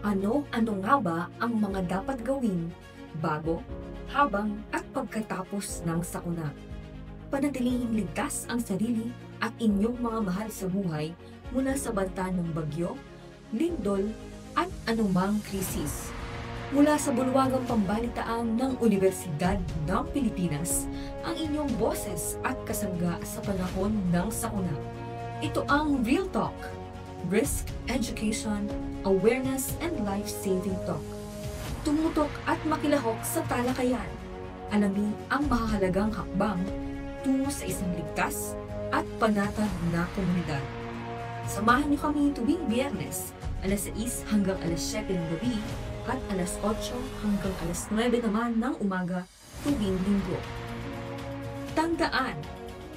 Ano-ano nga ba ang mga dapat gawin bago, habang at pagkatapos ng sakuna? Panatilihing ligtas ang sarili at inyong mga mahal sa buhay mula sa banta ng bagyo, lindol at anumang krisis. Mula sa bulwagang pambalitaan ng Universidad ng Pilipinas, ang inyong boses at kasangga sa panahon ng sakuna. Ito ang Real Talk, Risk Education, Awareness and Life-Saving Talk. Tumutok at makilahok sa talakayan. Alamin ang mahahalagang hakbang tungo sa isang ligtas at panatag na komunidad. Samahan niyo kami tuwing Biyernes, alas 6 hanggang alas 7 ng gabi at alas 8 hanggang alas 9 naman ng umaga tuwing Linggo. Tandaan,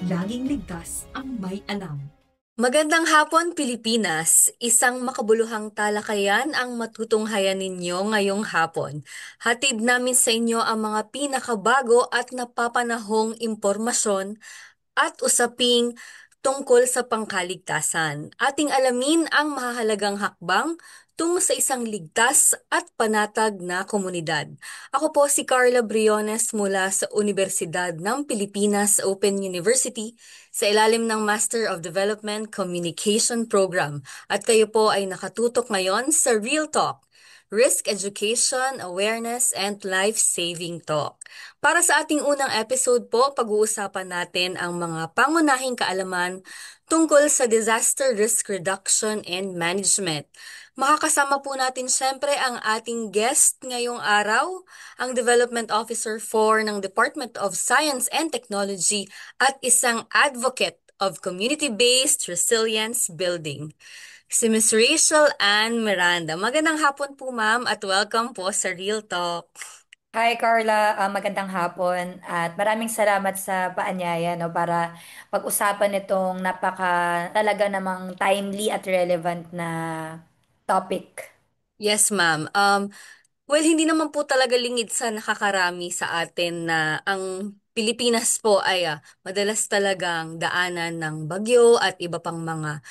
laging ligtas ang may alam. Magandang hapon, Pilipinas! Isang makabuluhang talakayan ang matutunghayan ninyo ngayong hapon. Hatid namin sa inyo ang mga pinakabago at napapanahong impormasyon at usaping tungkol sa pangkaligtasan. Ating alamin ang mahahalagang hakbang tungo sa isang ligtas at panatag na komunidad. Ako po si Carla Briones mula sa Universidad ng Pilipinas Open University sa ilalim ng Master of Development Communication Program. At kayo po ay nakatutok ngayon sa Real Talk, Risk Education, Awareness, and Life-Saving Talk. Para sa ating unang episode po, pag-uusapan natin ang mga pangunahing kaalaman tungkol sa disaster risk reduction and management. Makakasama po natin siyempre ang ating guest ngayong araw, ang Development Officer 4 ng Department of Science and Technology at isang advocate of community-based resilience building, si Miss Rachel Ann Miranda. Magandang hapon po, ma'am, at welcome po sa Real Talk. Hi Carla, magandang hapon at maraming salamat sa paanyaya no para pag-usapan itong talaga namang timely at relevant na topic. Yes, ma'am. Well, hindi naman po talaga lingid sa nakakarami sa atin na ang Pilipinas po ay madalas talagang daanan ng bagyo at iba pang mga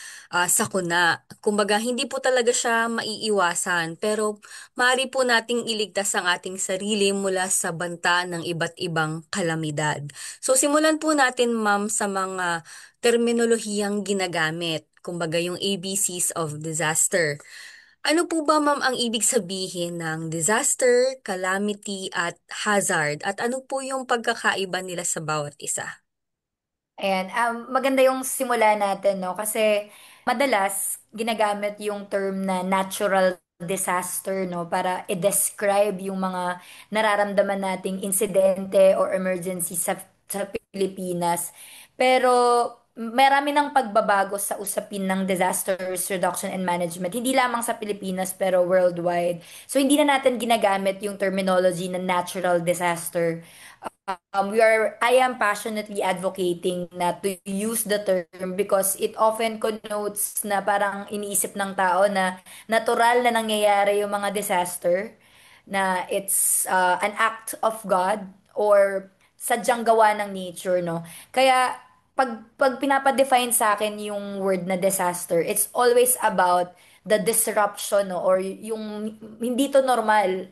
sakuna. Kumbaga, hindi po talaga siya maiiwasan, pero maaari po nating iligtas ang ating sarili mula sa banta ng iba't ibang kalamidad. So, simulan po natin, ma'am, sa mga terminolohiyang ginagamit. Kumbaga, yung ABCs of disaster. Ano po ba, ma'am, ang ibig sabihin ng disaster, calamity at hazard? At ano po yung pagkakaiba nila sa bawat isa? Ayan, maganda yung simula natin, no? Kasi madalas ginagamit yung term na natural disaster, no? Para i-describe yung mga nararamdaman nating insidente or emergency sa Pilipinas. Pero marami ng pagbabago sa usapin ng disaster risk reduction and management. Hindi lamang sa Pilipinas, pero worldwide. So, hindi na natin ginagamit yung terminology na natural disaster. I am passionately advocating na to use the term because it often connotes na parang iniisip ng tao na natural na nangyayari yung mga disaster, na it's an act of God or sadyang gawa ng nature, no? Kaya pag pinapadefine sa akin yung word na disaster, it's always about the disruption, no? Or yung hindi to normal.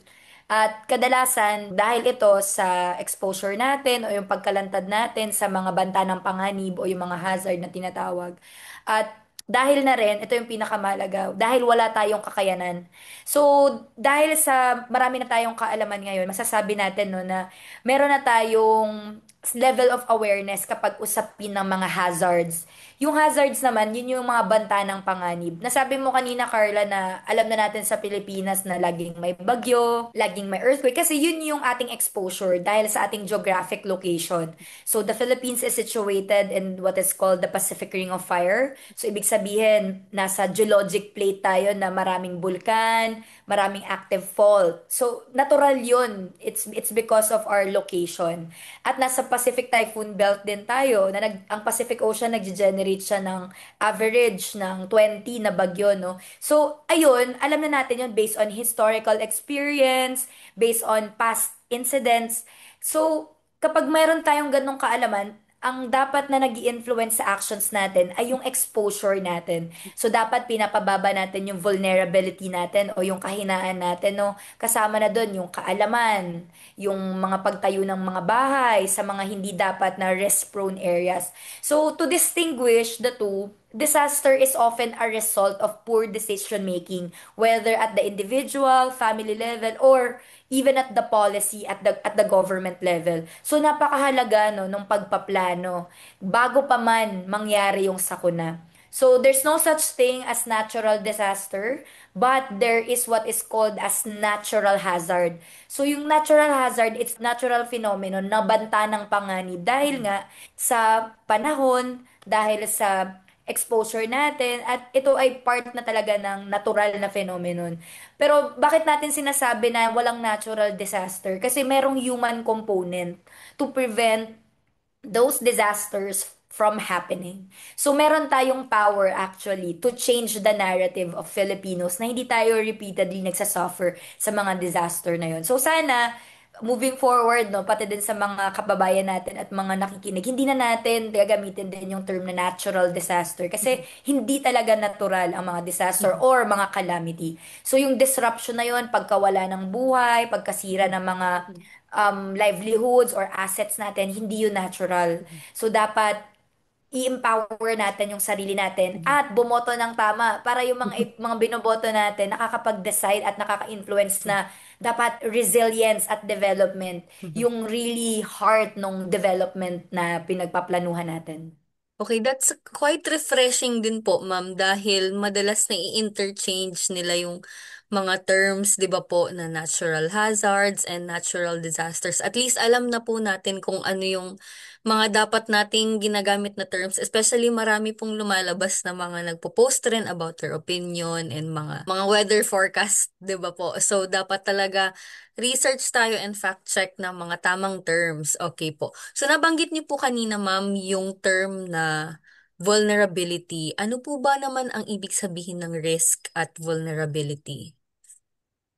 At kadalasan, dahil ito sa exposure natin o yung pagkalantad natin sa mga banta ng panganib o yung mga hazard na tinatawag. At dahil na rin, ito yung pinakamalaga, dahil wala tayong kakayanan. So, dahil sa marami na tayong kaalaman ngayon, masasabi natin no, na meron na tayong level of awareness kapag usapin ng mga hazards. Yung hazards naman, yun yung mga banta ng panganib. Nasabi mo kanina, Carla, na alam na natin sa Pilipinas na laging may bagyo, laging may earthquake, kasi yun yung ating exposure dahil sa ating geographic location. So, the Philippines is situated in what is called the Pacific Ring of Fire. So, ibig sabihin, nasa geologic plate tayo na maraming bulkan, maraming active fault. So, natural yun. It's because of our location. At nasa Pacific Typhoon Belt din tayo, na ang Pacific Ocean nag-generate siya ng average ng 20 na bagyo, no? So, ayun, alam na natin yun based on historical experience, based on past incidents. So, kapag mayroon tayong ganong kaalaman, ang dapat na nag-i-influence sa actions natin ay yung exposure natin. So, dapat pinapababa natin yung vulnerability natin o yung kahinaan natin, no? Kasama na doon yung kaalaman, yung mga pagtayo ng mga bahay sa mga hindi dapat na risk-prone areas. So, to distinguish the two, disaster is often a result of poor decision making, whether at the individual, family level, or even at the policy at the government level. So napakahalaga no nung pagpaplano bago pa man mangyari yung sakuna. So there's no such thing as natural disaster, but there is what is called as natural hazard. So yung natural hazard, it's natural phenomenon na banta ng panganib dahil nga sa panahon, dahil sa exposure natin at ito ay part na talaga ng natural na phenomenon. Pero bakit natin sinasabi na walang natural disaster? Kasi merong human component to prevent those disasters from happening. So meron tayong power actually to change the narrative of Filipinos na hindi tayo repeatedly nagsasuffer sa mga disaster na yun. So sana moving forward, no, pati din sa mga kababayan natin at mga nakikinig, hindi na natin gagamitin din yung term na natural disaster kasi hindi talaga natural ang mga disaster or mga calamity. So yung disruption na yun, pagkawala ng buhay, pagkasira ng mga livelihoods or assets natin, hindi yun natural. So dapat i-empower natin yung sarili natin at bumoto ng tama para yung mga binoboto natin nakakapag-decide at nakaka-influence na dapat resilience at development yung really heart ng development na pinagpaplanuhan natin. Okay, that's quite refreshing din po, ma'am, dahil madalas na i-interchange nila yung mga terms, 'di ba po, na natural hazards and natural disasters. At least alam na po natin kung ano yung mga dapat nating ginagamit na terms, especially marami pong lumalabas na mga nagpo-post rin about their opinion and mga weather forecast, 'di ba po? So dapat talaga research tayo and fact check ng mga tamang terms. Okay po. So nabanggit niyo po kanina, ma'am, yung term na vulnerability. Ano po ba naman ang ibig sabihin ng risk at vulnerability?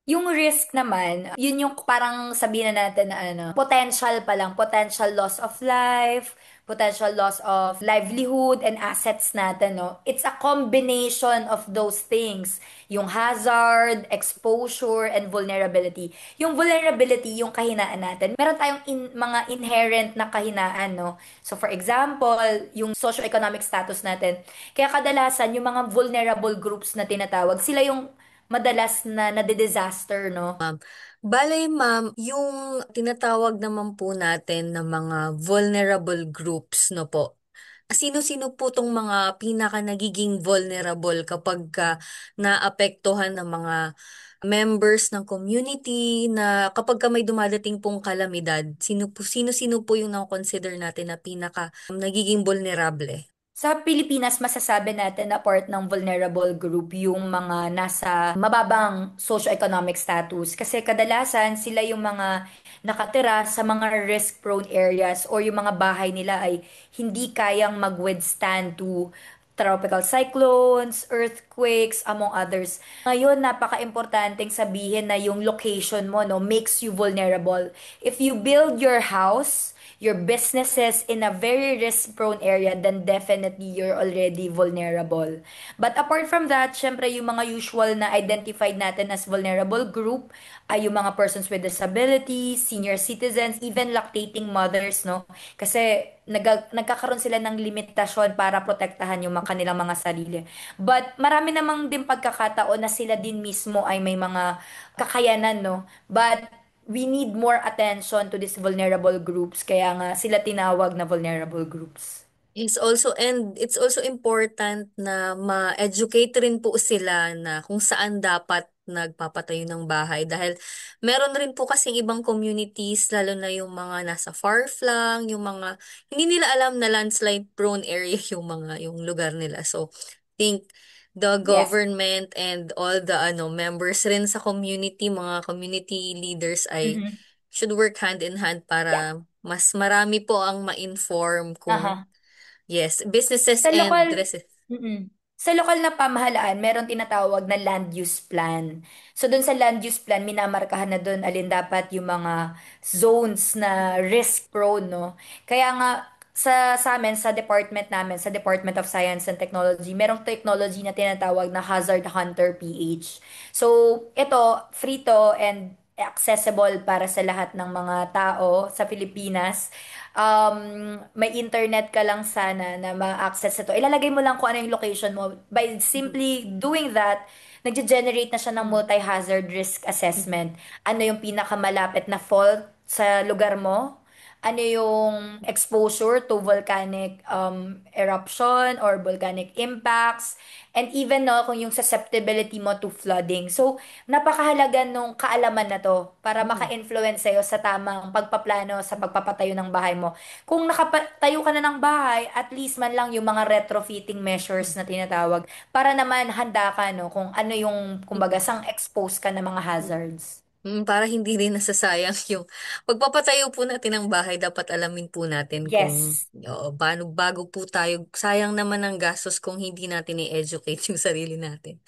Yung risk naman, yun yung parang sabihin na natin na ano, potential pa lang, potential loss of life, potential loss of livelihood and assets natin, no? It's a combination of those things. Yung hazard, exposure, and vulnerability. Yung vulnerability, yung kahinaan natin. Meron tayong mga inherent na kahinaan, no? So for example, yung socioeconomic status natin. Kaya kadalasan, yung mga vulnerable groups na tinatawag, sila yung madalas na nade-disaster, no? Bale, ma'am, yung tinatawag naman po natin na mga vulnerable groups, no po? Sino-sino po tong mga pinaka nagiging vulnerable kapag naapektuhan ng mga members ng community na kapag may dumadating pong kalamidad, sino-sino po yung na-consider natin na pinaka nagiging vulnerable? Sa Pilipinas, masasabi natin na part ng vulnerable group yung mga nasa mababang socioeconomic status. Kasi kadalasan sila yung mga nakatira sa mga risk-prone areas or yung mga bahay nila ay hindi kayang mag-withstand to tropical cyclones, earthquakes, among others. Ngayon, napaka-importanting sabihin na yung location mo no makes you vulnerable. If you build your house, your businesses in a very risk-prone area, then definitely you're already vulnerable. But apart from that, syempre yung mga usual na identified natin as vulnerable group ay yung mga persons with disabilities, senior citizens, even lactating mothers, no? Kasi nagkakaroon sila ng limitasyon para protektahan yung kanilang mga sarili. But marami namang din pagkakataon na sila din mismo ay may mga kakayanan, no? But we need more attention to these vulnerable groups. Kaya nga sila tinawag na vulnerable groups. It's also important na ma-educate rin po sila na kung saan dapat nagpapatayo ng bahay dahil meron rin po kasing ibang communities lalo na yung mga nasa far-flung, yung mga hindi nila alam na landslide prone area yung lugar nila. So, think the Yes. government and all the members rin sa community, mga community leaders ay Mhm. should work hand in hand Yeah. para mas marami po ang ma-inform kung Aha. yes, businesses Sa and lokal, dresses. sa lokal na pamahalaan, meron tinatawag na land use plan. So dun sa land use plan, minamarkahan na dun alin dapat yung mga zones na risk prone, no? Kaya nga sa amin, sa department namin, sa Department of Science and Technology, merong technology na tinatawag na Hazard Hunter PH. So, ito, free to and accessible para sa lahat ng mga tao sa Pilipinas. May internet ka lang sana na ma-access ito. Ilalagay mo lang kung ano yung location mo. By Mhm. simply doing that, nagge-generate na siya ng Mhm. multi-hazard risk Mhm. assessment. Ano yung pinakamalapit na fault sa lugar mo? Ano yung exposure to volcanic eruption or volcanic impacts, and even no, kung yung susceptibility mo to flooding. So, napakahalaga nung kaalaman na to para Mhm. maka-influence sa'yo sa tamang pagpaplano sa pagpapatayo ng bahay mo. Kung nakatayo ka na ng bahay, at least man lang yung mga retrofitting measures na tinatawag para naman handa ka no kung ano yung kumbaga Mhm. sang expose ka ng mga hazards. Para hindi rin nasasayang yung pagpapatayo po natin ng bahay, dapat alamin po natin kung Yes. paano bago po tayo, sayang naman ang gastos kung hindi natin i-educate yung sarili natin.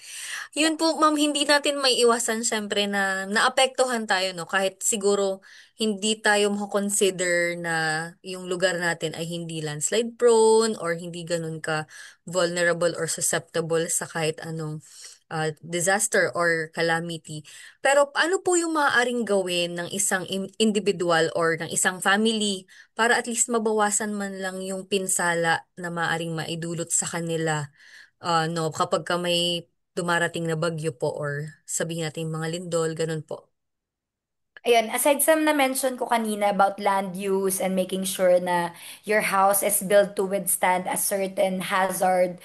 Yun po, ma'am, hindi natin may iwasan syempre na naapektuhan tayo, no? Kahit siguro hindi tayo consider na yung lugar natin ay hindi landslide prone or hindi ganun ka vulnerable or susceptible sa kahit anong disaster or calamity. Pero ano po yung maaaring gawin ng isang individual or ng isang family para at least mabawasan man lang yung pinsala na maaaring maidulot sa kanila, no, kapag ka may dumarating na bagyo po or sabihin natin mga lindol, ganun po. Ayun, aside sa na-mention ko kanina about land use and making sure na your house is built to withstand a certain hazard,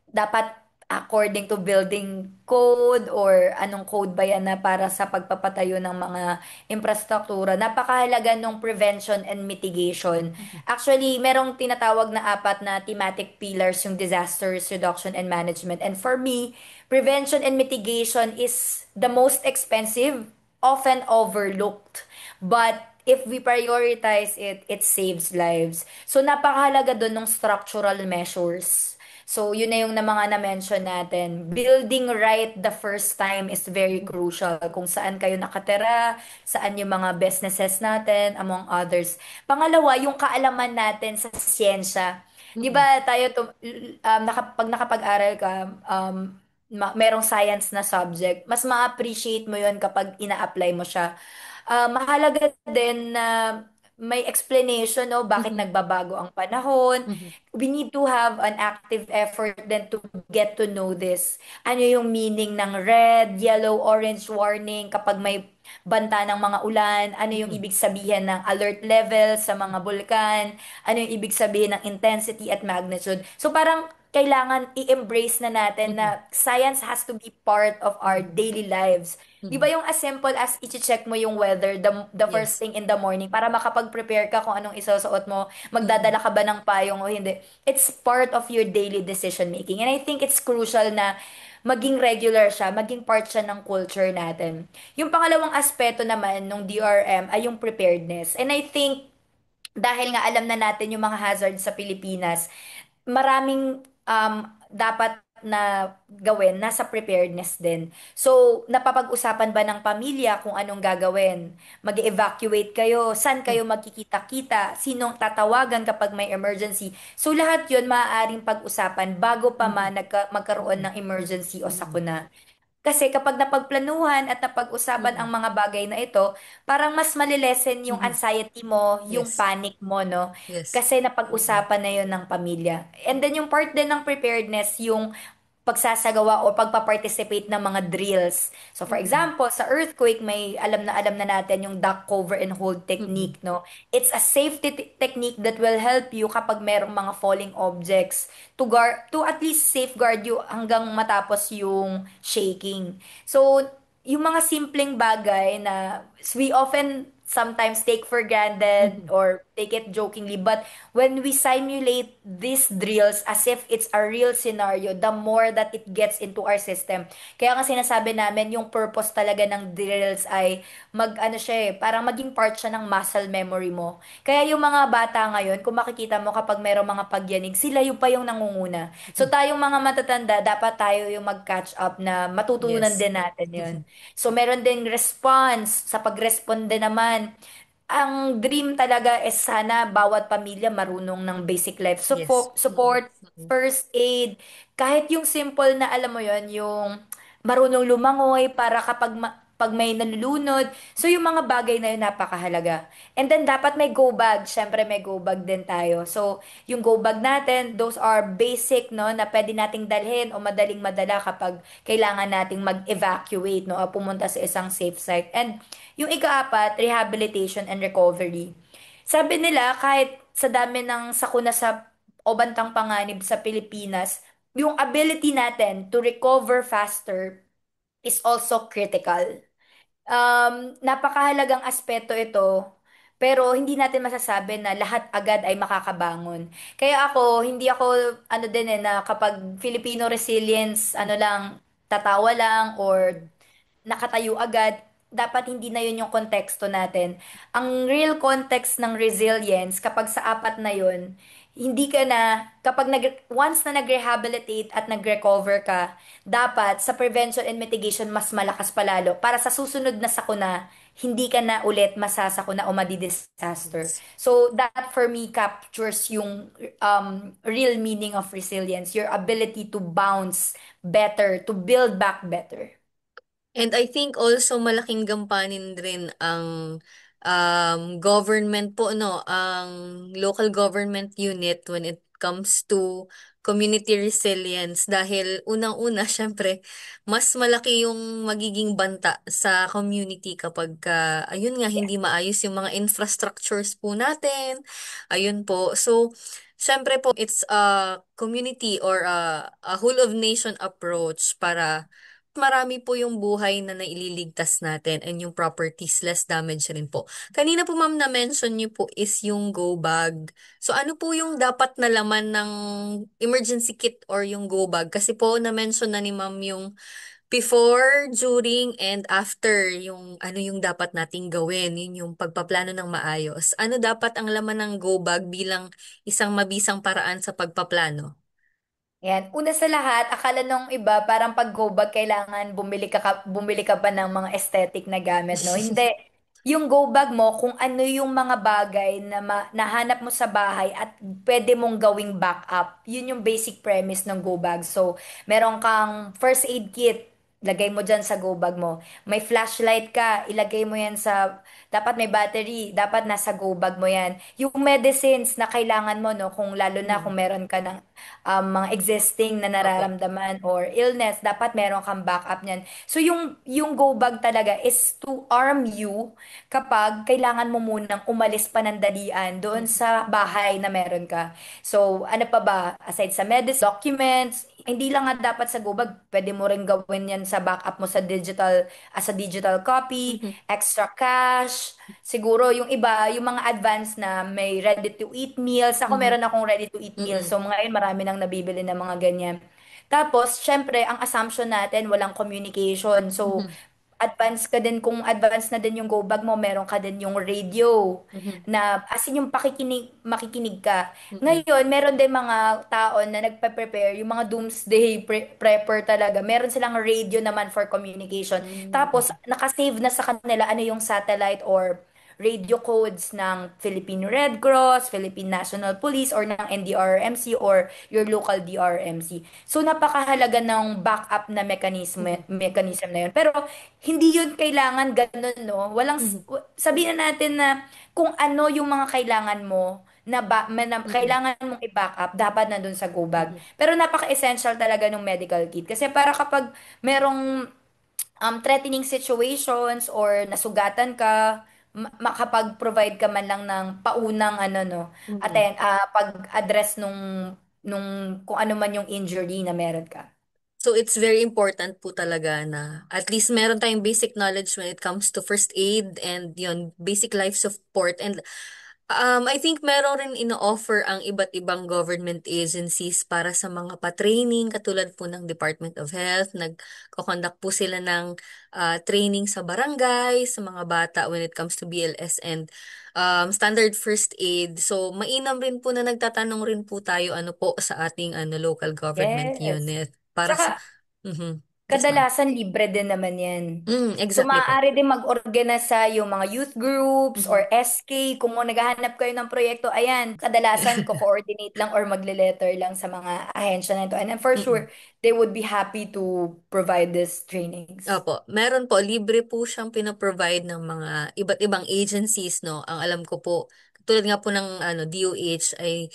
dapat according to building code or anong code ba yan na para sa pagpapatayo ng mga infrastruktura, napakahalaga nung prevention and mitigation. Mhm. Actually, merong tinatawag na apat na thematic pillars yung disaster risk reduction and management. And for me, prevention and mitigation is the most expensive, often overlooked. But if we prioritize it, it saves lives. So napakahalaga doon ng structural measures. So, yun na yung na mga na-mention natin. Building right the first time is very crucial. Kung saan kayo nakatira, saan yung mga businesses natin, among others. Pangalawa, yung kaalaman natin sa siyensya. Di Mhm. ba tayo, pag nakapag-aral ka, merong science na subject, mas ma-appreciate mo yun kapag ina-apply mo siya. Mahalaga din na may explanation, no, bakit Mhm. nagbabago ang panahon. Mhm. We need to have an active effort then to get to know this. Ano yung meaning ng red, yellow, orange warning kapag may banta ng mga ulan? Ano yung Mhm. ibig sabihin ng alert level sa mga bulkan? Ano yung ibig sabihin ng intensity at magnitude? So parang kailangan i-embrace na natin Mhm. na science has to be part of our Mhm. daily lives. Di ba Mhm. yung as simple as i-check mo yung weather the first Yes. thing in the morning para makapag-prepare ka kung anong isusuot mo, Mhm. magdadala ka ba ng payong o hindi. It's part of your daily decision making. And I think it's crucial na maging regular siya, maging part siya ng culture natin. Yung pangalawang aspeto naman ng DRM ay yung preparedness. And I think dahil nga alam na natin yung mga hazards sa Pilipinas, maraming dapat na gawin, nasa preparedness din. So, napapag-usapan ba ng pamilya kung anong gagawin? Mag-evacuate kayo? Saan kayo magkikita-kita? Sinong tatawagan kapag may emergency? So, lahat yun maaaring pag-usapan bago pa Mhm. magkaroon Mhm. ng emergency o Mhm. sakuna. Kasi kapag napagplanuhan at napag-usapan ang Mhm. mga bagay na ito, parang mas malilesen yung Mhm. anxiety mo, yung Yes. panic mo, no? Yes. Kasi Mhm. napag-usapan na yun ng pamilya. And then yung part din ng preparedness, yung pagsasagawa o pagpa-participate ng mga drills. So for Mhm. example, sa earthquake, may alam na natin yung duck cover and hold Mhm. technique, no? It's a safety technique that will help you kapag merong mga falling objects to at least safeguard you hanggang matapos yung shaking. So, yung mga simpleng bagay na we often sometimes take for granted Mhm. or take it jokingly, but when we simulate these drills as if it's a real scenario, the more that it gets into our system. Kaya nga sinasabi namin, yung purpose talaga ng drills ay ano siya parang maging part siya ng muscle memory mo. Kaya yung mga bata ngayon, kung makikita mo kapag mayroong mga pagyanig, sila yung pa yung nangunguna. So tayong mga matatanda, dapat tayo yung mag-catch up na matutunan Yes. din natin yun. Mhm. So meron ding response sa pagresponde naman. ang dream talaga is sana bawat pamilya marunong ng basic life Yes. support, first aid, kahit yung simple na alam mo yon, yung marunong lumangoy para kapag pag may nalulunod. So yung mga bagay na yun napakahalaga. And then dapat may go bag. Syempre may go bag din tayo. So yung go bag natin, those are basic no na pwede nating dalhin o madaling madala kapag kailangan nating mag-evacuate no o pumunta sa isang safe site. And yung ikaapat, rehabilitation and recovery. Sabi nila, kahit sa dami ng sakuna sa o bantang panganib sa Pilipinas, yung ability natin to recover faster is also critical. Napakahalagang aspeto ito, pero hindi natin masasabi na lahat agad ay makakabangon. Kaya ako, hindi ako, ano din na kapag Filipino resilience, ano lang, tatawa lang or nakatayo agad, dapat hindi na yun yung konteksto natin. Ang real context ng resilience, kapag sa apat na yun, hindi ka na, once na nag-rehabilitate at nag-recover ka, dapat sa prevention and mitigation mas malakas palalo para sa susunod na sakuna, hindi ka na ulit masasakuna o madi-disaster. Yes. So that for me captures yung real meaning of resilience, your ability to bounce better, to build back better. And I think also malaking gampanin rin ang government po, no, ang local government unit when it comes to community resilience dahil unang-una, syempre, mas malaki yung magiging banta sa community kapag ayun nga, hindi maayos yung mga infrastructures po natin. Ayun po. So, syempre po, it's a community or a whole of nation approach para marami po yung buhay na naililigtas natin and yung properties less damage rin po. Kanina po ma'am na-mention niyo po is yung go bag. So ano po yung dapat na laman ng emergency kit or yung go bag? Kasi po na-mention na ni ma'am yung before, during, and after yung ano yung dapat nating gawin. Yun yung pagpaplano ng maayos. Ano dapat ang laman ng go bag bilang isang mabisang paraan sa pagpaplano? Yan. Una sa lahat, akala nung iba, parang pag go bag, kailangan bumili ka pa ng mga aesthetic na gamit, no? Hindi. Yung go bag mo, kung ano yung mga bagay na nahanap mo sa bahay at pwede mong gawing backup. Yun yung basic premise ng go bag. So, meron kang first aid kit, lagay mo dyan sa go bag mo. May flashlight ka, ilagay mo yan sa, dapat may battery, dapat nasa go bag mo yan. Yung medicines na kailangan mo, no? Kung lalo na kung Mm. meron ka ng mga existing na Opo. nararamdaman or illness, dapat meron kang backup niyan. So yung go bag talaga is to arm you kapag kailangan mo munang umalis panandalian doon Mm. sa bahay na meron ka. So ano pa ba, aside sa medicine, documents, hindi lang nga dapat sa go bag, pwede mo rin gawin yan sa backup mo sa digital, as a digital copy, Mhm. extra cash, siguro yung iba, yung mga advanced na may ready to eat meals. Ako Mhm. meron akong ready to eat meals. Mm. So ngayon marami nang nabibili ng mga ganyan. Tapos, syempre, ang assumption natin, walang communication. So, Mhm. advance ka din, kung advance na din yung go bag mo, meron ka din yung radio Mhm. na as in yung makikinig ka. Mm. Ngayon, meron din mga tao na nagpe-prepare, yung mga doomsday prepper talaga. Meron silang radio naman for communication. Tapos, Mm. nakasave na sa kanila ano yung satellite or radio codes ng Philippine Red Cross, Philippine National Police, or ng NDRRMC or your local DRMC. So, napakahalaga ng backup na Mhm. mechanism na yun. Pero, hindi yun kailangan ganun, no? Mhm. Sabihin na natin na kung ano yung mga kailangan mo na Mm. kailangan mong i-backup, dapat nandun sa go bag. Mhm. Pero napaka-essential talaga ng medical kit. Kasi para kapag merong threatening situations or nasugatan ka, makapag-provide ka man lang ng paunang ano no, Mm. pag-address nung kung ano man yung injury na meron ka. So it's very important po talaga na at least meron tayong basic knowledge when it comes to first aid and yun, basic life support. And I think meron rin ino-offer ang iba't ibang government agencies para sa mga pa-training katulad po ng Department of Health. Nagko-conduct po sila ng training sa barangay, sa mga bata when it comes to BLS and standard first aid. So mainam rin po na nagtatanong rin po tayo ano po sa ating local government Yes. unit para sa Tsaka Mhm. Yes, ma'am. Kadalasan libre din naman yan. So, Exactly po. maaari din mag-organisa yung mga youth groups Mhm. or SK. Kung mo naghahanap kayo ng proyekto, ayan, kadalasan ko-coordinate lang or magle-letter lang sa mga ahensya na ito. And then for Mm. sure, they would be happy to provide these trainings. Opo, meron po, libre po siyang pinoprovide ng mga iba't ibang agencies, no? Ang alam ko po, tulad nga po ng DOH ay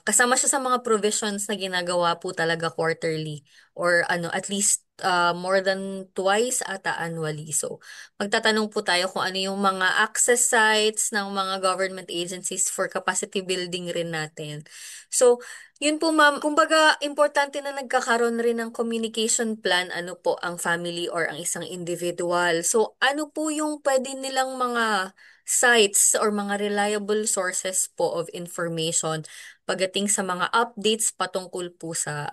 kasama siya sa mga provisions na ginagawa po talaga quarterly or at least more than twice ata annually. So, magtatanong po tayo kung ano yung mga access sites ng mga government agencies for capacity building rin natin. So, yun po ma'am, kumbaga importante na nagkakaroon rin ng communication plan ano po ang family or ang isang individual. So ano po yung pwede nilang mga sites or mga reliable sources po of information pagdating sa mga updates patungkol po sa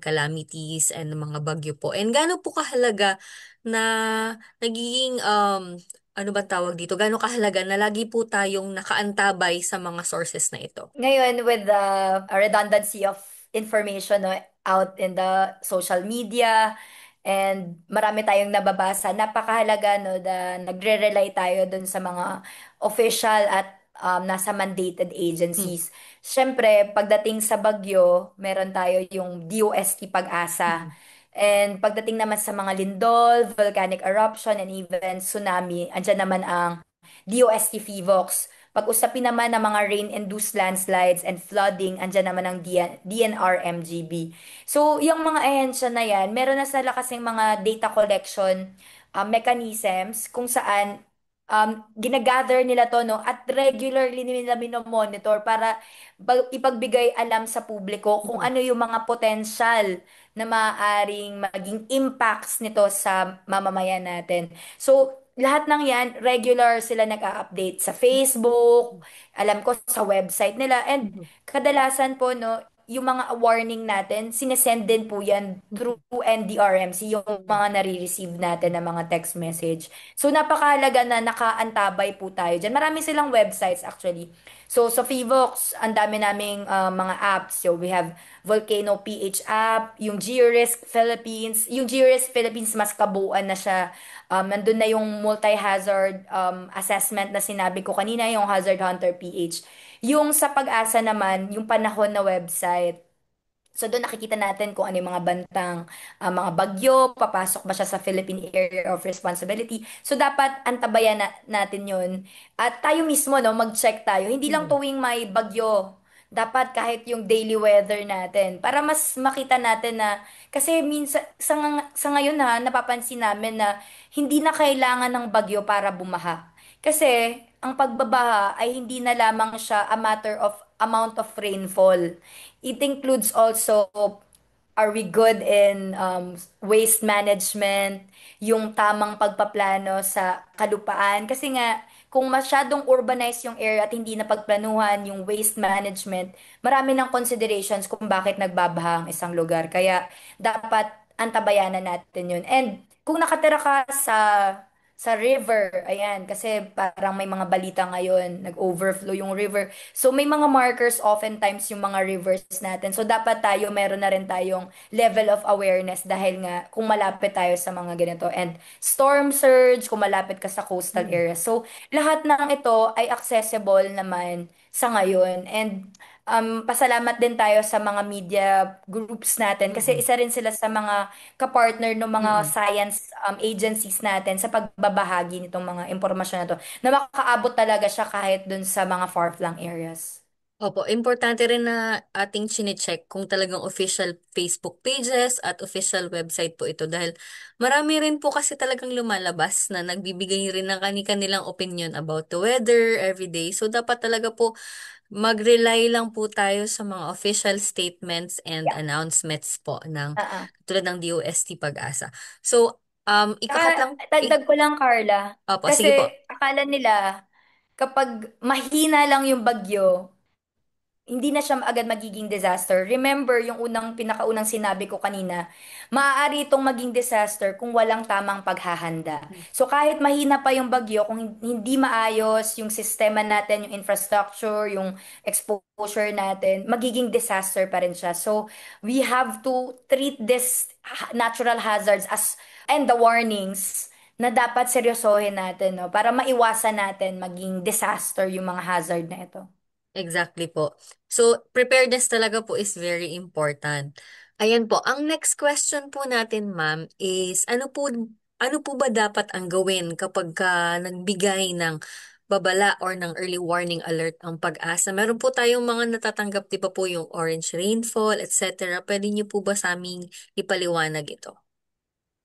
calamities and mga bagyo po. And gaano po kahalaga na nagiging ano ba tawag dito? Gaano kahalaga na lagi po tayong nakaantabay sa mga sources na ito? Ngayon, with the redundancy of information no, out in the social media, and marami tayong nababasa, napakahalaga no, na nagre-rely tayo dun sa mga official at nasa mandated Mm. agencies. Siyempre, pagdating sa bagyo, meron tayo yung DOST Pag-asa. Mm. And pagdating naman sa mga lindol, volcanic eruption, and even tsunami, andyan naman ang DOST PHIVOX. Pag-usapin naman ng mga rain-induced landslides and flooding, andyan naman ang DNR-MGB. So, yung mga ahensya na yan, meron na sila kasing mga data collection mechanisms kung saan ginagather nila to, no, at regularly nila minomonitor para ipagbigay alam sa publiko kung Mm. ano yung mga potential na maaaring maging impacts nito sa mamamayan natin. So, lahat ng yan, regular sila nag-a-update sa Facebook, alam ko sa website nila, and Mhm. kadalasan po, no, yung mga warning natin, sinesend din po yan through Mhm. NDRMC, yung Mhm. mga nare-receive natin na mga text message. So, napakahalaga na nakaantabay po tayo dyan. Marami silang websites actually. So, sa Fivox, ang dami naming mga apps. So, we have Volcano PH app, yung Georisk Philippines. Yung Georisk Philippines, mas kabuuan na siya. Nandun na yung multi-hazard assessment na sinabi ko kanina, yung Hazard Hunter PH. Yung sa Pag-asa naman, yung panahon na website. So doon nakikita natin kung ano yung mga bantang mga bagyo, papasok ba siya sa Philippine Area of Responsibility. So dapat antabayan natin yun. At tayo mismo, no, mag-check tayo. Hindi lang Mhm. tuwing may bagyo. Dapat kahit yung daily weather natin. Para mas makita natin na, kasi minsan, sa ngayon ha, napapansin namin na hindi na kailangan ng bagyo para bumaha. Kasi ang pagbabaha ay hindi na lamang siya a matter of amount of rainfall. It includes also, are we good in waste management, yung tamang pagpaplano sa kalupaan? Kasi nga, kung masyadong urbanized yung area at hindi na pagplanuhan yung waste management, marami ng considerations kung bakit nagbabaha ang isang lugar. Kaya dapat antabayanan natin yun. And kung nakatira ka sa river, ayan, kasi parang may mga balita ngayon, nag-overflow yung river. So may mga markers oftentimes yung mga rivers natin. So dapat tayo, meron na rin tayong level of awareness dahil nga kung malapit tayo sa mga ganito. And storm surge, kung malapit ka sa coastal Mhm. area. So lahat ng ito ay accessible naman sa ngayon. And pasalamat din tayo sa mga media groups natin kasi Mhm. isa rin sila sa mga kapartner ng mga Mhm. science agencies natin sa pagbabahagi nitong mga impormasyon na to na makaabot talaga siya kahit dun sa mga far-flung areas. Opo, importante rin na ating chinecheck kung talagang official Facebook pages at official website po ito dahil marami rin po kasi talagang lumalabas na nagbibigay rin ng kani-kanilang opinion about the weather every day. So dapat talaga po mag-rely lang po tayo sa mga official statements and Yeah. announcements po ng Oo. tulad ng DOST Pag-asa. So, Saka, ikakatlang, dagdag ko lang, Carla, opo, sige kasi po. akala nila kapag mahina lang yung bagyo, hindi na siya agad magiging disaster. Remember, yung pinakaunang sinabi ko kanina, maaari itong maging disaster kung walang tamang paghahanda. So kahit mahina pa yung bagyo, kung hindi maayos yung sistema natin, yung infrastructure, yung exposure natin, magiging disaster pa rin siya. So we have to treat this natural hazards as and the warnings na dapat seryosohin natin, no, para maiwasan natin maging disaster yung mga hazard na ito. Exactly po. So, preparedness talaga po is very important. Ayan po, ang next question po natin, ma'am, is ano po ba dapat ang gawin kapag ka nagbigay ng babala or ng early warning alert ang pag-asa? Meron po tayong mga natatanggap, di ba po yung orange rainfall, etc. Pwede niyo po ba sa aming ipaliwanag ito?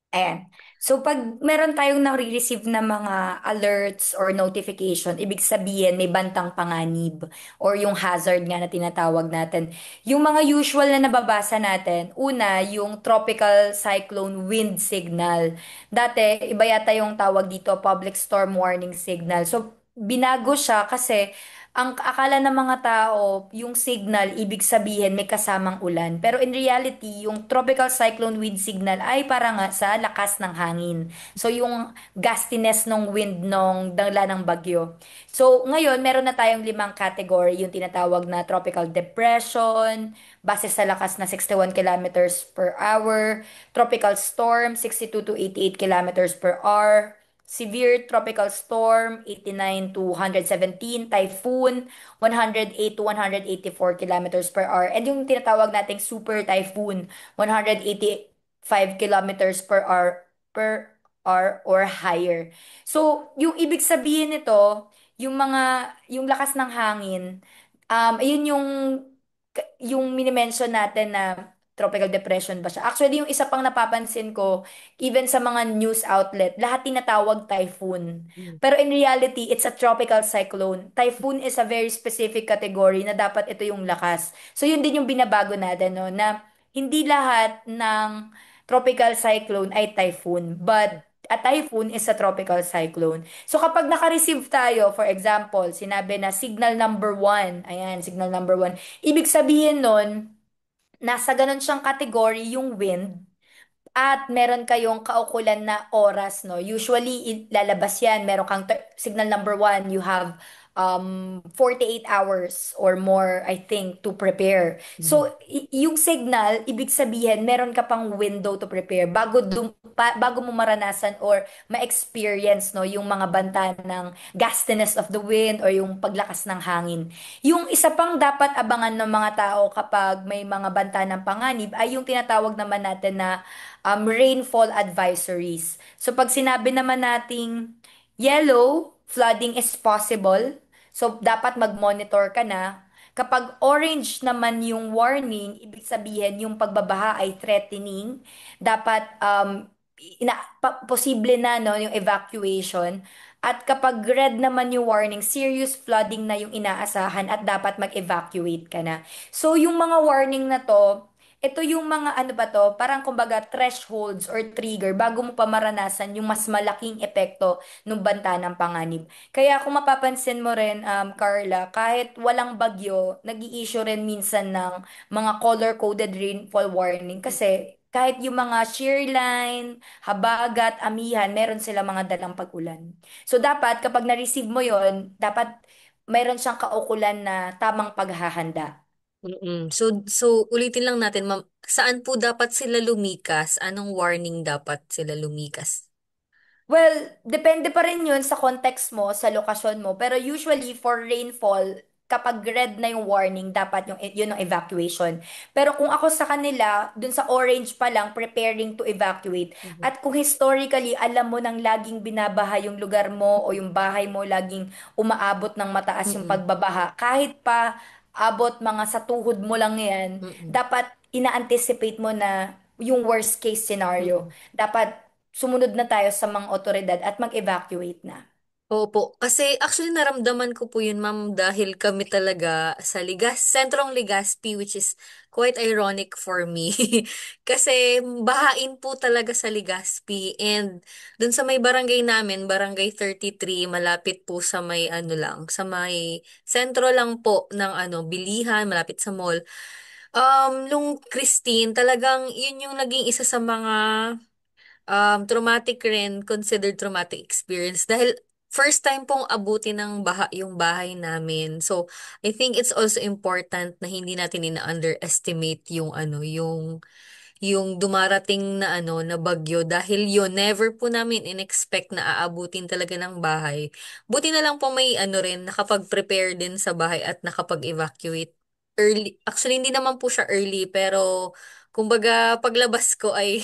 Ayan. So, pag meron tayong nare-receive na mga alerts or notification, ibig sabihin may bantang panganib or yung hazard nga na tinatawag natin. Yung mga usual na nababasa natin, una, yung tropical cyclone wind signal. Dati, iba yata yung tawag dito, public storm warning signal. So, binago siya kasi ang akala ng mga tao, yung signal, ibig sabihin may kasamang ulan. Pero in reality, yung tropical cyclone wind signal ay para nga sa lakas ng hangin. So, yung gustiness ng wind nung dala ng bagyo. So, ngayon, meron na tayong 5 category, yung tinatawag na tropical depression, base sa lakas na 61 kilometers per hour, tropical storm, 62 to 88 kilometers per hour, severe tropical storm, 89 to 117, typhoon, 108 to 184 kilometers per hour. And yung tinatawag nating super typhoon, 185 kilometers per hour or higher. So, yung ibig sabihin nito, yung lakas ng hangin, ayun yung minimension natin na tropical depression ba siya. Actually, yung isa pang napapansin ko, even sa mga news outlet, lahat tinatawag typhoon. Mm. Pero in reality, it's a tropical cyclone. Typhoon is a very specific category na dapat ito yung lakas. So yun din yung binabago natin, no, na hindi lahat ng tropical cyclone ay typhoon, but a typhoon is a tropical cyclone. So kapag naka-receive tayo, for example, sinabi na signal number one, ayan, signal number one, ibig sabihin nun, nasa ganun siyang category yung wind at meron kayong kaukulan na oras, no? Usually, lalabas yan. Meron kang signal number one, you have 48 hours or more, I think, to prepare. Mhm. So, yung signal, ibig sabihin, meron ka pang window to prepare bago mo maranasan or ma-experience, no, yung mga banta ng gustiness of the wind or yung paglakas ng hangin. Yung isa pang dapat abangan ng mga tao kapag may mga banta ng panganib ay yung tinatawag naman natin na rainfall advisories. So pag sinabi naman nating yellow, flooding is possible. So dapat mag-monitor ka na. Kapag orange naman yung warning, ibig sabihin yung pagbabaha ay threatening. Dapat posible na, no, yung evacuation. At kapag red naman yung warning, serious flooding na yung inaasahan at dapat mag-evacuate ka na. So yung mga warning na to, ito yung mga ano ba to, parang kumbaga thresholds or trigger bago mo pa maranasan yung mas malaking epekto ng banta ng panganib. Kaya kung mapapansin mo rin, Carla, kahit walang bagyo, nag-i-issue rin minsan ng mga color-coded rainfall warning kasi kahit yung mga shear line, habagat, amihan, meron sila mga dalang pag-ulan. So dapat kapag na-receive mo yon, dapat mayroon siyang kaukulan na tamang paghahanda. So ulitin lang natin, ma'am, saan po dapat sila lumikas? Anong warning dapat sila lumikas? Well, depende pa rin yun sa context mo, sa lokasyon mo. Pero usually, for rainfall, kapag red na yung warning, dapat yun ang evacuation. Pero kung ako sa kanila, dun sa orange pa lang, preparing to evacuate. Mhm. At kung historically, alam mo nang laging binabaha yung lugar mo o yung bahay mo, laging umaabot ng mataas yung Mm-mm. pagbabaha, kahit pa abot mga sa tuhod mo lang yan, Mm-mm. dapat ina-anticipate mo na yung worst case scenario. Mm-mm. Dapat sumunod na tayo sa mga otoridad at mag-evacuate na. Opo, kasi actually naramdaman ko po yun, ma'am, dahil kami talaga sa Sentrong Legazpi, which is quite ironic for me. Kasi bahain po talaga sa Legazpi, and dun sa may barangay namin, Barangay 33, malapit po sa may ano lang, sa may sentro lang po ng ano, bilihan, malapit sa mall. Nung Christine, talagang yun yung naging isa sa mga traumatic rin, considered traumatic experience dahil first time pong abutin ng baha yung bahay namin. So, I think it's also important na hindi natin ina-underestimate yung ano, yung dumarating na ano na bagyo dahil yun never po namin inexpect na aabutin talaga ng bahay. Buti na lang po may ano rin nakapag-prepare din sa bahay at nakapag-evacuate early. Actually hindi naman po siya early pero kumbaga paglabas ko ay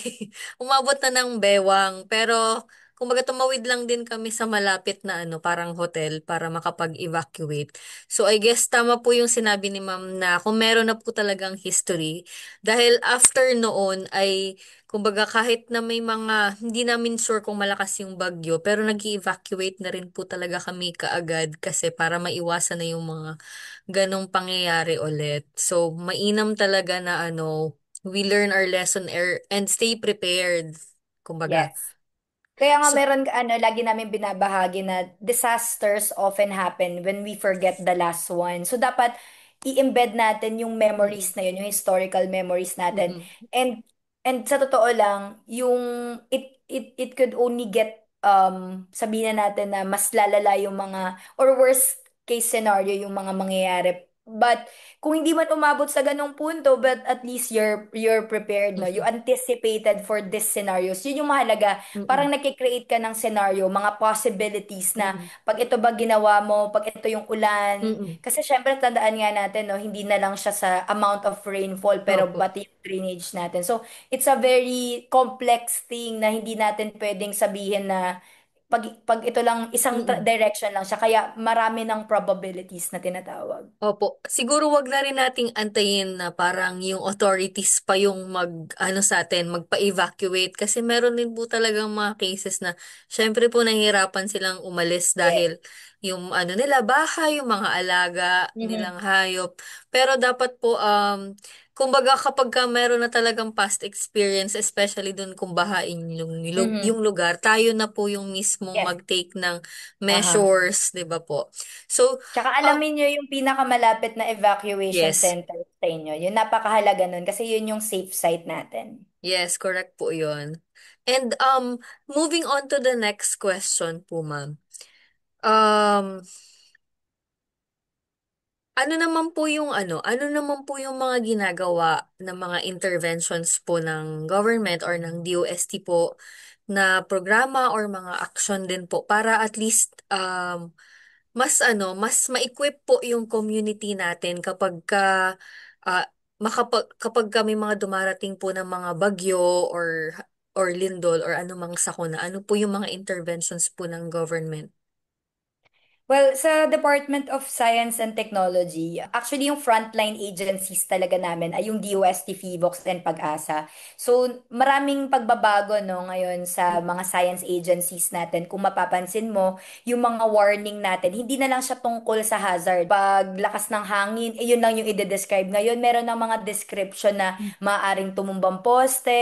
umabot na ng bewang pero kumbaga tumawid lang din kami sa malapit na ano parang hotel para makapag-evacuate. So I guess tama po yung sinabi ni ma'am na kung meron na po talagang history dahil after noon ay, kumbaga kahit na may mga, hindi namin sure kung malakas yung bagyo, pero nag-evacuate na rin po talaga kami kaagad kasi para maiwasan na yung mga ganong pangyayari ulit. So, mainam talaga na ano, we learn our lesson and stay prepared. Kumbaga. Yes. Kaya nga So, meron lagi namin binabahagi na disasters often happen when we forget the last one. So dapat i-embed natin yung mm-mm, memories na yun, yung historical memories natin. mm-mm, And sa totoo lang, yung it could only get sabihin na natin na mas lalala yung mga or worst case scenario yung mga mangyayari. But kung hindi man umabot sa ganong punto, but at least you're prepared, no? You mm-mm, anticipated for this scenarios. Yun yung mahalaga, mm-mm, parang nagkikreate ka ng scenario, mga possibilities na mm-mm, pag ito ba ginawa mo, pag ito yung ulan. mm-mm. Kasi syempre tandaan nga natin, no, hindi na lang siya sa amount of rainfall, pero Opo. pati yung drainage natin. So, it's a very complex thing na hindi natin pwedeng sabihin na pag ito lang, isang Mm-mm. direction lang siya. Kaya marami ng probabilities na tinatawag. Opo, siguro wag na rin nating antayin na parang yung authorities pa yung ano sa atin, magpa-evacuate kasi meron din po talagang mga cases na syempre po nahihirapan silang umalis Yes. dahil yung ano nila bahay, yung mga alaga Mhm. nilang hayop. Pero dapat po kumbaga kapag ka meron na talagang past experience, especially dun kung bahain Mhm. yung lugar, tayo na po yung mismong Yes. mag-take ng Aha. measures, 'di ba po? So, Tsaka uh, alamin nyo yung pinakamalapit na evacuation yes. center sa inyo. Yun, napakahalaga nun kasi yun yung safe site natin. Yes, correct po 'yon. And moving on to the next question po, ma'am. Um ano naman po yung mga ginagawa ng mga interventions po ng government or ng DOST po na programa or mga action din po para at least mas ma-equip po yung community natin ah, kapag kami mga dumarating po ng mga bagyo or lindol or anumang sakuna, ano po yung mga interventions po ng government? Well, sa Department of Science and Technology, actually yung frontline agencies talaga namin ay yung DOST, PHIVOX, and Pag-asa. So, maraming pagbabago no ngayon sa mga science agencies natin. Kung mapapansin mo, yung mga warning natin, hindi na lang siya tungkol sa hazard. Pag lakas ng hangin, yun lang yung i-describe. Ngayon, meron ng mga description na maaring tumumbang poste,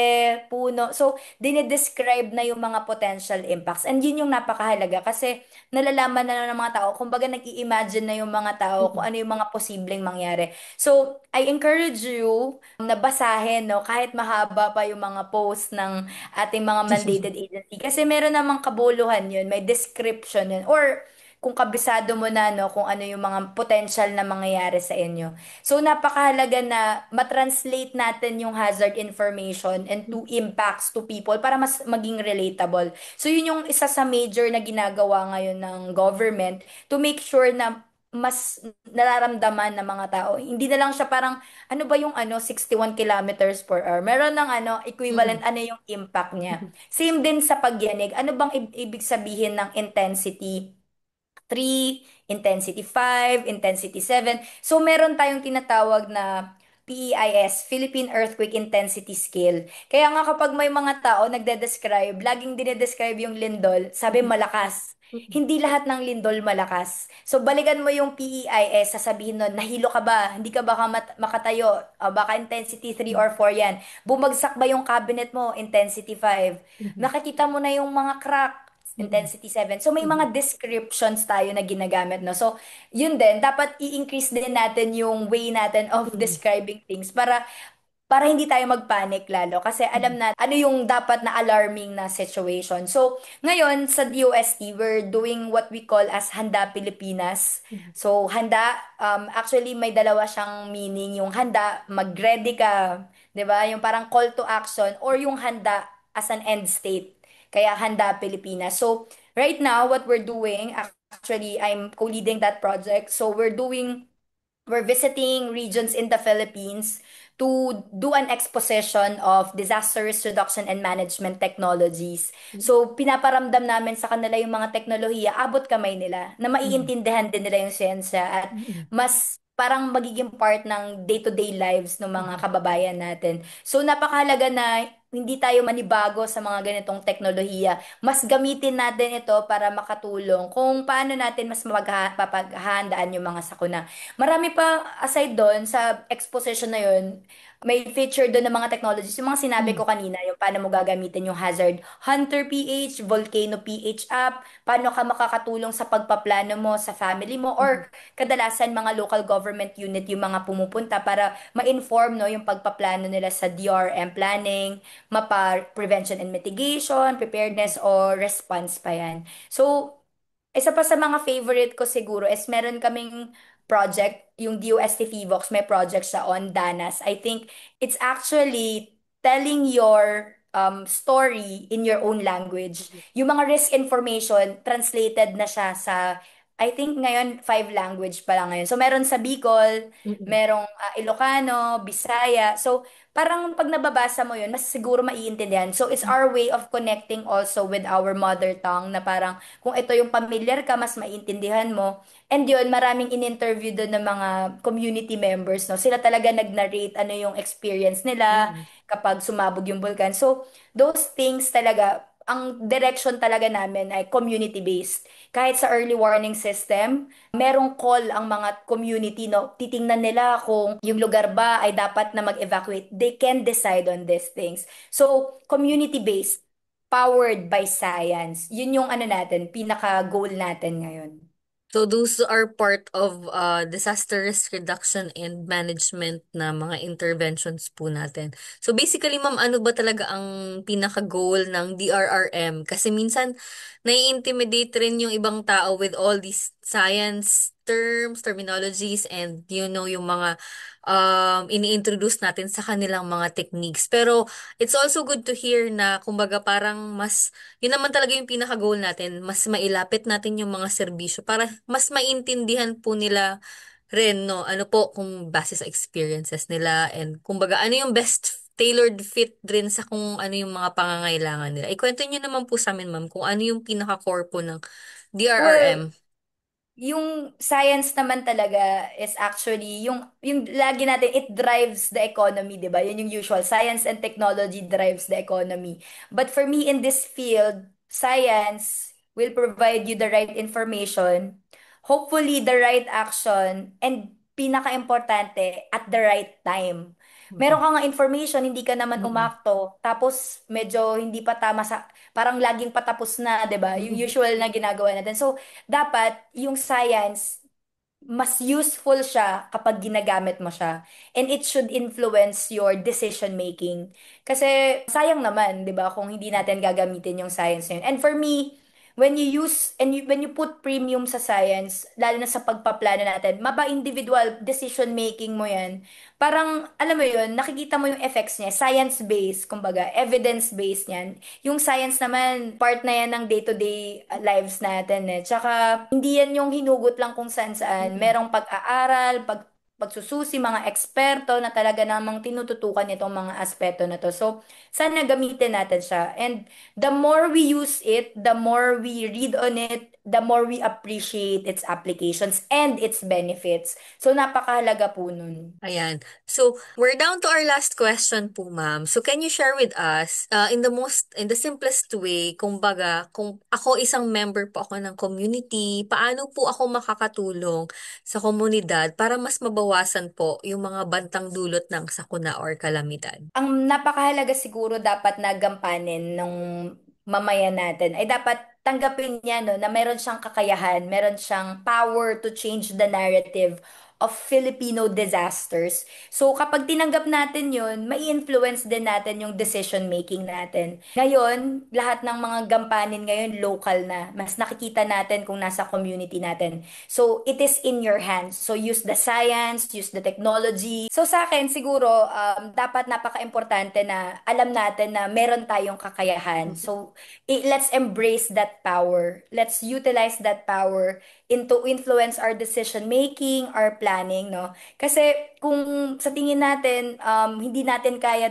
puno. So, dinidescribe na yung mga potential impacts. And yun yung napakahalaga kasi nalalaman na ng mga tao, kumbaga nag-i-imagine na yung mga tao kung Mm-mm. ano yung mga posibleng mangyari. So, I encourage you na basahin, no, kahit mahaba pa yung mga post ng ating mga mandated agency. Kasi meron namang kabuluhan yun, may description yun. Or, kung kabisado mo na, no, kung ano yung mga potential na mangyayari sa inyo. So, napakahalaga na matranslate natin yung hazard information into impacts to people para mas maging relatable. So yun yung isa sa major na ginagawa ngayon ng government to make sure na mas nararamdaman ng mga tao. Hindi na lang siya parang ano ba yung 61 kilometers per hour. Meron ng equivalent Mm-mm. ano yung impact niya. Same din sa pagyanig. Ano bang ibig sabihin ng intensity 3, intensity 5, intensity 7. So meron tayong tinatawag na PEIS, Philippine Earthquake Intensity Scale. Kaya nga kapag may mga tao nagde-describe, laging dinedescribe yung lindol, sabi malakas. Hindi lahat ng lindol malakas. So balikan mo yung PEIS, sasabihin nun, nahilo ka ba? Hindi ka ba makatayo? Baka intensity 3 or 4 yan. Bumagsak ba yung cabinet mo? Intensity 5. Nakikita mo na yung mga crack, intensity 7. So may mga descriptions tayo na ginagamit, no? So yun din, dapat i-increase din natin yung way natin of describing things para hindi tayo magpanic lalo kasi alam na ano yung dapat na alarming na situation. So, ngayon sa DOST, we're doing what we call as Handa Pilipinas. So, handa, actually may dalawa siyang meaning. Yung handa, mag-ready ka, 'di ba? Yung parang call to action or yung handa as an end state. Kaya Handa Pilipinas. So, right now, what we're doing, actually, I'm co-leading that project. So, we're visiting regions in the Philippines to do an exposition of disaster risk reduction and management technologies. So, pinaparamdam namin sa kanila yung mga teknolohiya, abot kamay nila, na maiintindihan din nila yung siyensya at mas parang magiging part ng day-to-day lives ng mga kababayan natin. So, napakahalaga na hindi tayo manibago sa mga ganitong teknolohiya. Mas gamitin natin ito para makatulong kung paano natin mas mapaghahandaan yung mga sakuna. Marami pa aside doon sa exposition na yun, may feature doon ng mga technologies. Yung mga sinabi ko kanina, yung paano mo gagamitin yung Hazard Hunter PH, Volcano PH app, paano ka makakatulong sa pagpaplano mo sa family mo, or kadalasan mga local government unit yung mga pumupunta para ma-inform no, yung pagpaplano nila sa DRM planning, mapa prevention and mitigation, preparedness, or response pa yan. So, isa pa sa mga favorite ko siguro is meron kaming project, yung DOST Fivox, may project siya on Danas. I think it's actually telling your story in your own language. Yung mga risk information, translated na siya sa, I think ngayon, 5 language pa lang ngayon. So, meron sa Bicol, merong Ilocano, Bisaya. So, parang pag nababasa mo yun, mas siguro maiintindihan. So, it's our way of connecting also with our mother tongue na parang kung ito yung familiar ka, mas maiintindihan mo. And yun, maraming in-interview doon ng mga community members, no? Sila talaga nag-narrate ano yung experience nila kapag sumabog yung vulkan. So, those things talaga, ang direction talaga namin ay community-based. Kahit sa early warning system, merong call ang mga community, no? Titingnan nila kung yung lugar ba ay dapat na mag-evacuate. They can decide on these things. So, community-based, powered by science. Yun yung ano natin, pinaka-goal natin ngayon. So those are part of disaster risk reduction and management na mga interventions po natin. So basically, ma'am, ano ba talaga ang pinaka-goal ng DRRM? Kasi minsan nai-intimidate rin yung ibang tao with all these science terms, terminologies, and yung mga ini-introduce natin sa kanilang mga techniques. Pero it's also good to hear na kumbaga parang mas yun naman talaga yung pinaka-goal natin, mas mailapit natin yung mga serbisyo para mas maintindihan po nila rin, no? Ano po, kung base sa experiences nila and kumbaga ano yung best tailored fit rin sa kung ano yung mga pangangailangan nila. Ikwento nyo naman po sa amin, ma'am, kung ano yung pinaka-core po ng Well, DRRM. yung science naman talaga is actually yung lagi natin, it drives the economy, 'di ba? Yun yung usual, science and technology drives the economy. But for me in this field, science will provide you the right information, hopefully the right action, and pinaka-importante, at the right time. Meron ka nga information, hindi ka naman Mm-mm. umakto, tapos medyo hindi pa tama sa, parang laging patapos na, 'di ba? Yung Mm-mm. usual na ginagawa natin. So, dapat yung science, mas useful siya kapag ginagamit mo siya. And it should influence your decision making. Kasi sayang naman, 'di ba, kung hindi natin gagamitin yung science na yun. And for me, when you put premium sa science, lalo na sa pagpaplano natin, maba individual decision making mo 'yan. Parang alam mo 'yun, nakikita mo yung effects niya, science-based, kumbaga, evidence-based niyan. Yung science naman, part na yan ng day-to-day lives natin eh. Tsaka, hindi yan yung hinugot lang kung saan-saan. Mm-mm. Merong pag-aaral, pagsususi, mga eksperto na talaga namang tinututukan itong mga aspeto na to. So, sana gamitin natin siya. And the more we use it, the more we read on it, the more we appreciate its applications and its benefits. So, napakahalaga po nun. Ayan. So, we're down to our last question po, ma'am. So, can you share with us, in the simplest way, kumbaga, kung ako isang member po ako ng community, paano po ako makakatulong sa komunidad para mas mabawasan po yung mga bantang dulot ng sakuna or kalamidad? Ang napakahalaga siguro dapat na gampanin ng mamayan natin ay dapat tanggapin niya no, na meron siyang kakayahan, meron siyang power to change the narrative of Filipino disasters. So kapag tinanggap natin yun, may influence din natin yung decision making natin. Ngayon, lahat ng mga gampanin ngayon local na. Mas nakikita natin kung nasa community natin. So it is in your hands. So use the science, use the technology. So sa akin siguro dapat napaka-importante na alam natin na meron tayong kakayahan. So let's embrace that power. Let's utilize that power into influence our decision making, our planning, no? Kasi kung sa tingin natin hindi natin kaya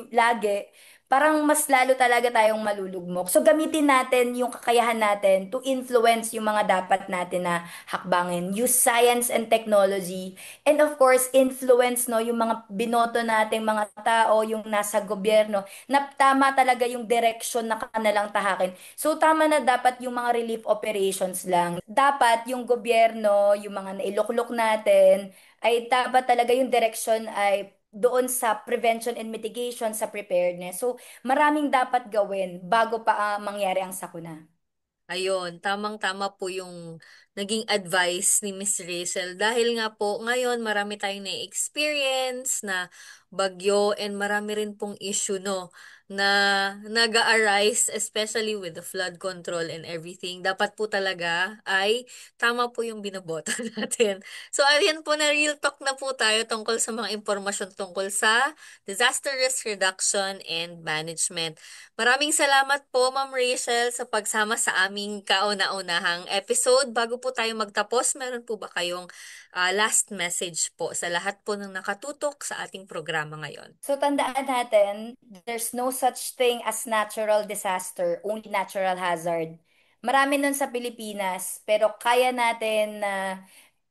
lagi, parang mas lalo talaga tayong malulugmok. So gamitin natin yung kakayahan natin to influence yung mga dapat natin na hakbangin. Use science and technology. And of course, influence no yung mga binoto nating mga tao, yung nasa gobyerno, na tama talaga yung direction na kanilang tahakin. So tama na dapat yung mga relief operations lang. Dapat yung gobyerno, yung mga nailuklok natin, ay dapat talaga yung direction ay doon sa prevention and mitigation, sa preparedness. So, maraming dapat gawin bago pa mangyari ang sakuna. Ayun, tamang-tama po yung naging advice ni Miss Rachel. Dahil nga po, ngayon marami tayong na-experience na bagyo and marami rin pong issue, no, na nag-arise, especially with the flood control and everything. Dapat po talaga ay tama po yung binoboto natin. So, ayan po na real talk na po tayo tungkol sa mga impormasyon tungkol sa disaster risk reduction and management. Maraming salamat po, Ma'am Rachel, sa pagsama sa aming kauna-unahang episode. Bago po tayo magtapos, meron po ba kayong last message po sa lahat po ng nakatutok sa ating programa ngayon? So, tandaan natin, there's no such thing as natural disaster, only natural hazard. Marami nun sa Pilipinas, pero kaya natin na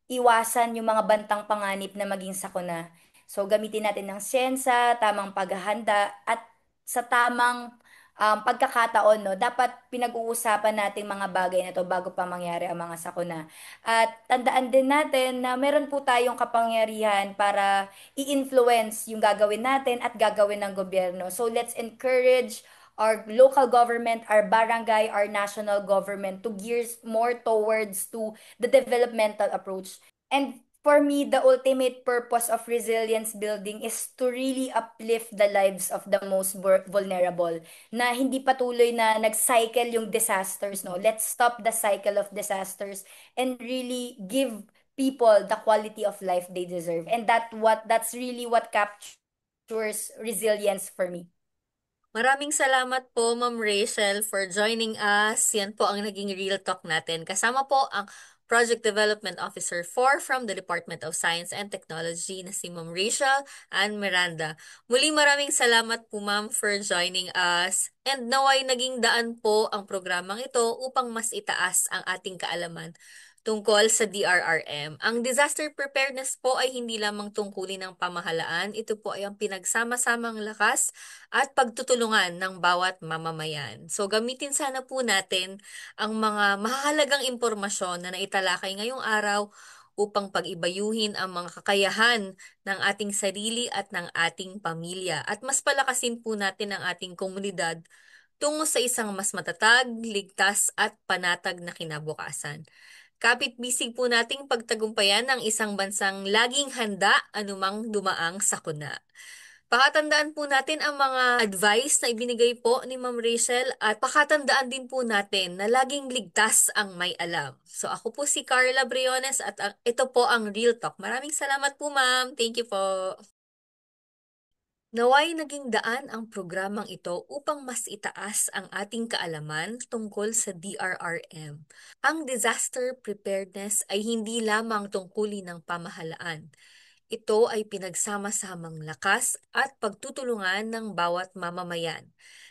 iwasan yung mga bantang panganib na maging sakuna. So, gamitin natin ng siyensya, tamang paghahanda, at sa tamang pagkakataon, no, dapat pinag-uusapan natin mga bagay na to bago pa mangyari ang mga sakuna. At tandaan din natin na meron po tayong kapangyarihan para i-influence yung gagawin natin at gagawin ng gobyerno. So, let's encourage our local government, our barangay, our national government to gears more towards to the developmental approach. And for me, the ultimate purpose of resilience building is to really uplift the lives of the most vulnerable. Na hindi patuloy na nag-cycle yung disasters, no? Let's stop the cycle of disasters and really give people the quality of life they deserve. And that's really what captures resilience for me. Maraming salamat po, Ma'am Rachel, for joining us. Yan po ang naging Real Talk natin. Kasama po ang Project Development Officer 4 from the Department of Science and Technology na si Ma'am Rachel and Miranda. Muli maraming salamat po, Ma'am, for joining us. And naway naging daan po ang programang ito upang mas itaas ang ating kaalaman tungkol sa DRRM. Ang disaster preparedness po ay hindi lamang tungkulin ng pamahalaan, ito po ay ang pinagsama-samang lakas at pagtutulungan ng bawat mamamayan. So gamitin sana po natin ang mga mahalagang impormasyon na naitalakay ngayong araw upang pag-ibayuhin ang mga kakayahan ng ating sarili at ng ating pamilya. At mas palakasin po natin ang ating komunidad tungo sa isang mas matatag, ligtas at panatag na kinabukasan. Kapit-bisig po nating pagtagumpayan ng isang bansang laging handa anumang dumaang sakuna. Pakatandaan po natin ang mga advice na ibinigay po ni Ma'am Rachel at pakatandaan din po natin na laging ligtas ang may alam. So ako po si Carla Briones at ito po ang Real Talk. Maraming salamat po, Ma'am. Thank you po. Naway naging daan ang programang ito upang mas itaas ang ating kaalaman tungkol sa DRRM. Ang disaster preparedness ay hindi lamang tungkulin ng pamahalaan. Ito ay pinagsama-samang lakas at pagtutulungan ng bawat mamamayan.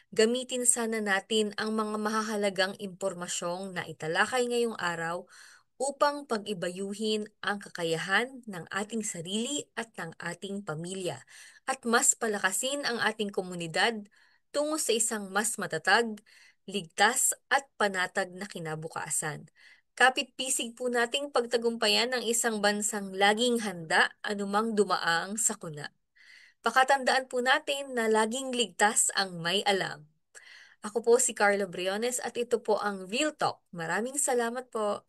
Gamitin sana natin ang mga mahahalagang impormasyong na italakay ngayong araw upang pag-ibayuhin ang kakayahan ng ating sarili at ng ating pamilya at mas palakasin ang ating komunidad tungo sa isang mas matatag, ligtas at panatag na kinabukasan. Kapit-pisig po nating pagtagumpayan ng isang bansang laging handa anumang dumaang sakuna. Pakatandaan po natin na laging ligtas ang may alam. Ako po si Carlo Briones at ito po ang Real Talk. Maraming salamat po.